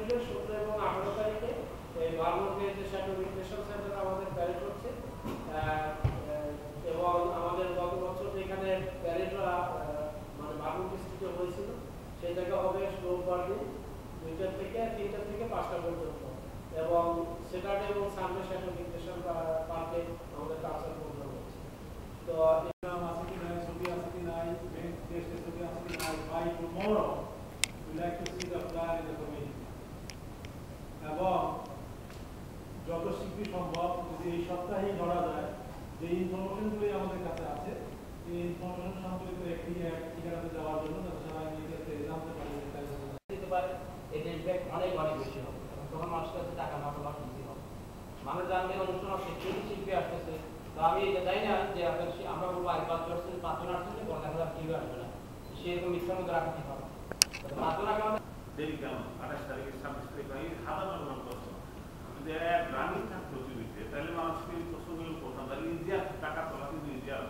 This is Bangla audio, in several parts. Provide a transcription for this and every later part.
এপ্রিলের 17 এবং 18 তারিখে এই বার্মুডে যে শ্যাডো রিক্রিয়েশন সেন্টার আমাদের প্যারেড হচ্ছে এবং আমাদের গত বছর যেখানে প্যারেড মানে বার্মুড স্ট্রিটে হয়েছিল সেই জায়গা হবে রোববার দিন 2টা থেকে 3টা থেকে 5টা পর্যন্ত এবং স্যাটারডে এবং সানডে শ্যাডো রিক্রিয়েশন পার্কে আমাদের কালচার প্রোগ্রাম হচ্ছে। তো by tomorrow we like to see the plan in the community এবং যত শীঘ্র সম্ভব যদি এই সপ্তাহেই ধরা যায় যে ইনফরমেশনগুলি আমাদের কাছে আছে এই ইনফরমেশন সম্পর্কিত একটি ঠিকানাতে যাওয়ার জন্য যাতে সবাই নিজেকে জানতে পারে এর ইম্প্যাক্ট অনেক বেশি হবে তখন মানুষের কাছে টাকা না তোমার ইজি হবে মানুষ জানলে অনুষ্ঠান আসছে শিল্পী আসতেছে তো আমি এটা জানি না যে আমরা বলবো আগে 5জন আসছে পরে দেখা যাবে কেউ আসবে না সেরকম মিশ্রণ মধ্যে রাখা ঠিক হবে মাত্র আগে আমাদের দেরি কেন 28 তারিখে 26 তারিখে হাজার হাজার প্রশ্ন যদি রানিং থাকতো টিভিতে তাহলে মানুষকে এই প্রশ্নগুলো করতাম তাহলে ইজিয়ার টাকা তোলা কিন্তু ইজিয়ার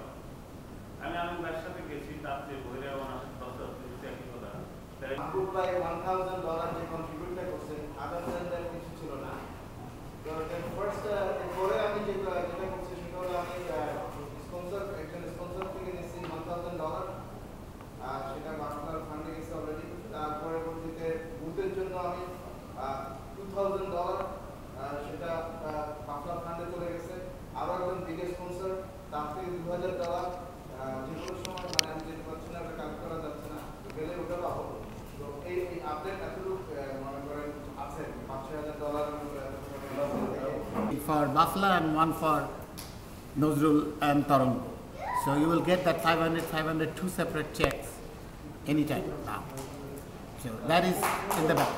আমি ভাইয়ের সাথে গেছি তার যে বইরে আমার আসে 10,000 একই কথা গ্রুপ প্রায় $1,000 যে কন্ট্রিবিউট করছেন আদার দেন কিছু ছিল না তো ফার্স্ট পরে আমি যেটা করছি সেটা হলো আমি একজন স্পন্সর থেকে নিয়েছি $1,000 আর সেটা বাংলার ফান্ডে গেছে অলরেডি তার পরবর্তীতে বুথের জন্য আমি $2,000 সেটা বাংলার ফান্ডে চলে গেছে আরো একজন বিগ স্পন্সর তার থেকে $2,000 যে কোনো সময় মানে আমি যেতে পারছি না কালেক্ট করা যাচ্ছে না গেলে ওটা পাবো তো এই আপডেট এতটুকু মনে করেন আছে $5,000 for Bafla and one for Nozrul and Toronto. So you will get that 500, 2 separate checks anytime now. So that is in the back.